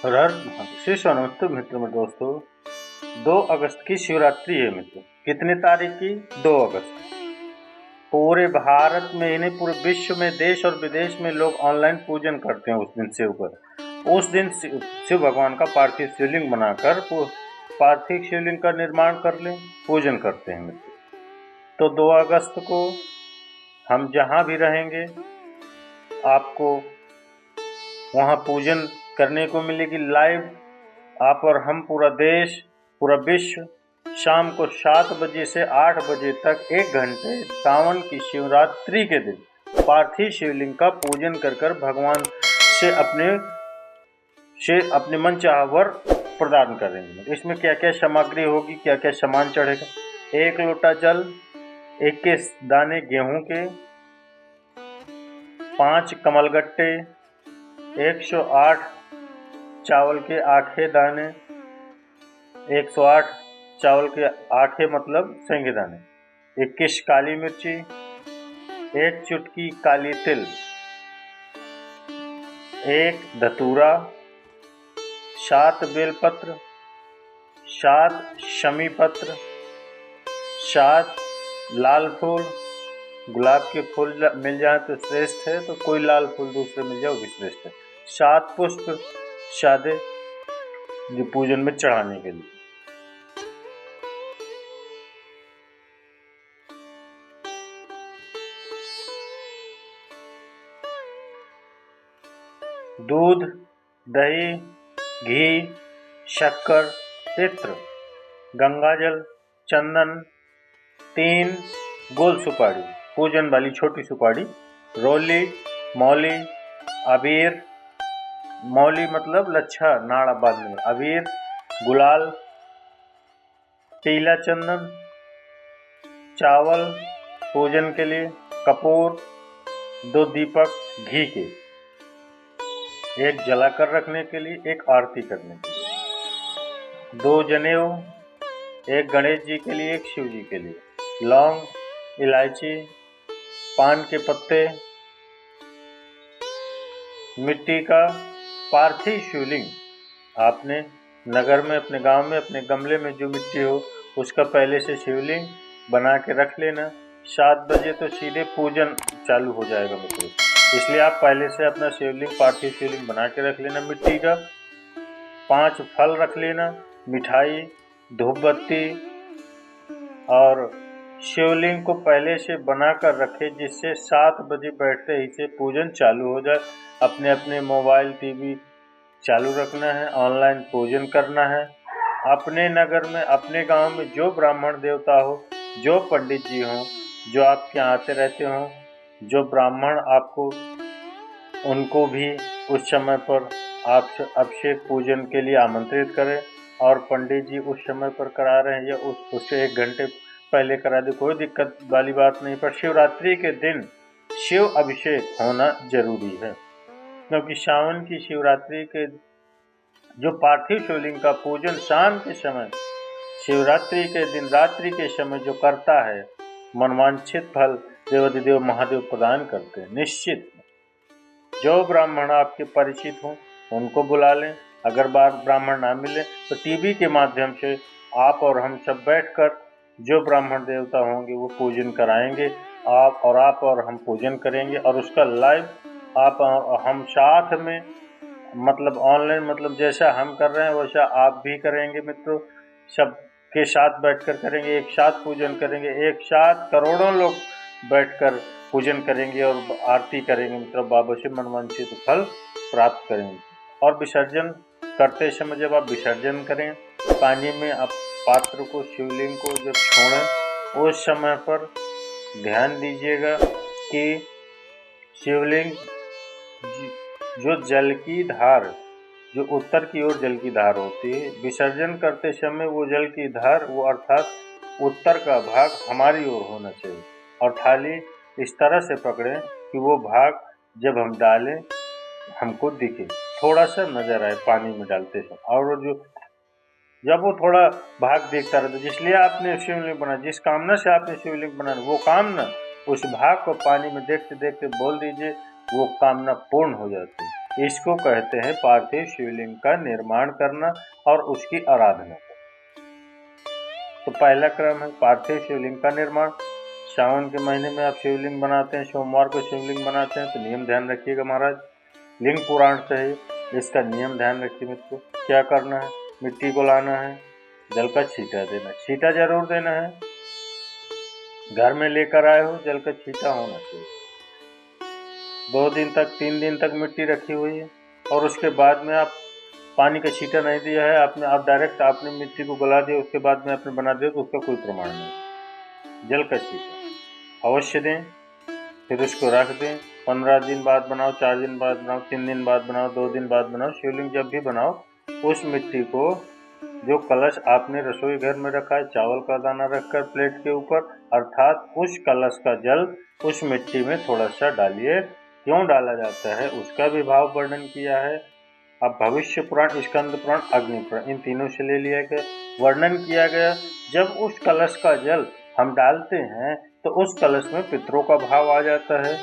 हर हर श्री नमस्ते मित्र में दोस्तों। 2 अगस्त की शिवरात्रि है मित्र। कितनी तारीख की? 2 अगस्त। पूरे भारत में ही नहीं, पूरे विश्व में, देश और विदेश में लोग ऑनलाइन पूजन करते हैं उस दिन शिव का। उस दिन शिव भगवान का पार्थिव शिवलिंग बनाकर पार्थिव शिवलिंग का निर्माण कर लें, पूजन करते हैं मित्र। तो 2 अगस्त को हम जहाँ भी रहेंगे आपको वहाँ पूजन करने को मिलेगी लाइव। आप और हम, पूरा देश, पूरा विश्व, शाम को 7 बजे से 8 बजे तक 1 घंटे सावन की शिवरात्रि के दिन पार्थिव शिवलिंग का पूजन कर भगवान से अपने मन चाहा वर प्रदान करेंगे। इसमें क्या क्या सामग्री होगी, क्या क्या सामान चढ़ेगा? 1 लोटा जल, 21 दाने गेहूं के, 5 कमलगट्टे, 108 चावल के आखे दाने, 108 चावल के आखे मतलब सेंगे दाने, 21 काली मिर्ची, 1 चुटकी काली तिल, 1 धतूरा, 7 बेलपत्र, 7 शमी पत्र, 7 लाल फूल। गुलाब के फूल मिल जाए तो श्रेष्ठ है, तो कोई लाल फूल दूसरे मिल जाए वो भी श्रेष्ठ है। 7 पुष्प सादे जो पूजन में चढ़ाने के लिए। दूध, दही, घी, शक्कर, इत्र, गंगाजल, चंदन, 3 गोल सुपारी, पूजन वाली छोटी सुपारी, रोली, मौली, अबीर, मौली मतलब लच्छा नाड़ा बांधने में, अबीर, गुलाल, पीला चंदन, चावल पूजन के लिए, कपूर, 2 दीपक घी के, 1 जलाकर रखने के लिए, 1 आरती करने के लिए, 2 जनेऊ, 1 गणेश जी के लिए, 1 शिव जी के लिए, लौंग, इलायची, पान के पत्ते, मिट्टी का पार्थिव शिवलिंग। आपने नगर में, अपने गांव में, अपने गमले में जो मिट्टी हो उसका पहले से शिवलिंग बना के रख लेना। 7 बजे तो सीधे पूजन चालू हो जाएगा मित्रों, इसलिए आप पहले से अपना शिवलिंग, पार्थिव शिवलिंग बना के रख लेना मिट्टी का। 5 फल रख लेना, मिठाई, धूप बत्ती, और शिवलिंग को पहले से बनाकर रखे जिससे 7 बजे बैठते ही से पूजन चालू हो जाए। अपने अपने मोबाइल, टीवी चालू रखना है, ऑनलाइन पूजन करना है। अपने नगर में, अपने गांव में जो ब्राह्मण देवता हो, जो पंडित जी हों, जो आपके यहाँ आते रहते हों, जो ब्राह्मण आपको, उनको भी उस समय पर आप अभिषेक पूजन के लिए आमंत्रित करें। और पंडित जी उस समय पर करा रहे हैं या उससे 1 घंटे पहले करा दे, कोई दिक्कत वाली बात नहीं। पर शिवरात्रि के दिन शिव अभिषेक होना जरूरी है, क्योंकि सावन की शिवरात्रि के जो पार्थिव शिवलिंग का पूजन शाम के समय, शिवरात्रि के दिन रात्रि के समय जो करता है, मनवांछित फल देवाधिदेव महादेव प्रदान करते हैं निश्चित। जो ब्राह्मण आपके परिचित हों उनको बुला लें। अगर ब्राह्मण ना मिले तो टीवी के माध्यम से आप और हम सब बैठकर जो ब्राह्मण देवता होंगे वो पूजन कराएंगे। आप और हम पूजन करेंगे और उसका लाइव आप और हम साथ में, मतलब ऑनलाइन, मतलब जैसा हम कर रहे हैं वैसा आप भी करेंगे मित्रों। सब के साथ बैठकर करेंगे, एक साथ पूजन करेंगे, एक साथ करोड़ों लोग बैठकर पूजन करेंगे और आरती करेंगे मित्रों। बाबा से मनवांछित फल प्राप्त करेंगे। और विसर्जन करते समय जब आप विसर्जन करें पानी में, आप पात्र को, शिवलिंग को जब छोड़ें उस समय पर ध्यान दीजिएगा कि शिवलिंग जो जल की धार, जो उत्तर की ओर जल की धार होती है, विसर्जन करते समय वो जल की धार, वो अर्थात उत्तर का भाग हमारी ओर होना चाहिए। और थाली इस तरह से पकड़ें कि वो भाग जब हम डालें हमको दिखे, थोड़ा सा नजर आए पानी में डालते समय। और जो जब वो थोड़ा भाग देखता रहता, जिसलिए आपने शिवलिंग बना, जिस कामना से आपने शिवलिंग बनाना, वो कामना उस भाग को पानी में देखते देखते बोल दीजिए, वो कामना पूर्ण हो जाती है। इसको कहते हैं पार्थिव शिवलिंग का निर्माण करना और उसकी आराधना करना। तो पहला क्रम है पार्थिव शिवलिंग का निर्माण। सावन के महीने में आप शिवलिंग बनाते हैं, सोमवार को शिवलिंग बनाते हैं, तो नियम ध्यान रखिएगा महाराज, लिंग पुराण से है, इसका नियम ध्यान रखिए मित्रों। क्या करना है, मिट्टी को लाना है, जल का छींटा देना, छींटा जरूर देना है, घर में लेकर आए हो जल का छींटा होना चाहिए। 2 दिन तक 3 दिन तक मिट्टी रखी हुई है और उसके बाद में आप पानी का छींटा नहीं दिया है, आप डायरेक्ट आपने मिट्टी को गला दिया, उसके बाद में आपने बना दिया, तो उसका कोई प्रमाण नहीं। जल का छींटा अवश्य दें, फिर उसको रख दें। 15 दिन बाद बनाओ, 4 दिन बाद बनाओ, 3 दिन बाद बनाओ, 2 दिन बाद बनाओ। शिवलिंग जब भी बनाओ उस मिट्टी को, जो कलश आपने रसोई घर में रखा है, चावल का दाना रखकर प्लेट के ऊपर, अर्थात उस कलश का जल उस मिट्टी में थोड़ा सा डालिए। क्यों डाला जाता है उसका भी भाव वर्णन किया है। अब भविष्य पुराण, स्कंद पुराण, अग्नि पुराण, इन तीनों से ले लिया गया, वर्णन किया गया। जब उस कलश का जल हम डालते हैं तो उस कलश में पितरों का भाव आ जाता है,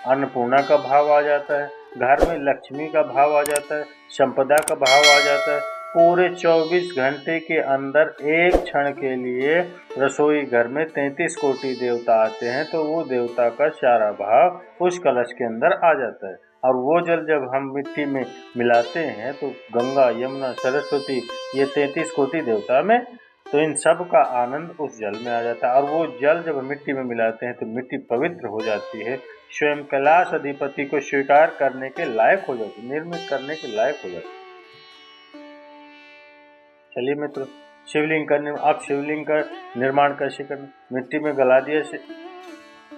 अन्नपूर्णा का भाव आ जाता है, घर में लक्ष्मी का भाव आ जाता है, संपदा का भाव आ जाता है। पूरे 24 घंटे के अंदर एक क्षण के लिए रसोई घर में 33 कोटि देवता आते हैं, तो वो देवता का सारा भाव उस कलश के अंदर आ जाता है। और वो जल जब हम मिट्टी में मिलाते हैं तो गंगा, यमुना, सरस्वती, ये 33 कोटि देवता में, तो इन सब का आनंद उस जल में आ जाता है। और वो जल जब मिट्टी में मिलाते हैं तो मिट्टी पवित्र हो जाती है, स्वयं कैलाश अधिपति को स्वीकार करने के लायक हो जाती है, निर्मित करने के लायक हो जाती है। चलिए मित्र, शिवलिंग का आप शिवलिंग का निर्माण कैसे करना, मिट्टी में गला दिया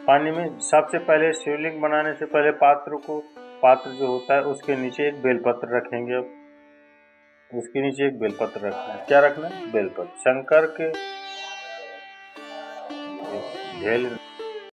पानी में। सबसे पहले शिवलिंग बनाने से पहले पात्र जो होता है उसके नीचे एक बेलपत्र रखेंगे। अब उसके नीचे एक बेलपत्र रखना है। क्या रखना है, बेलपत्र। शंकर के ढेल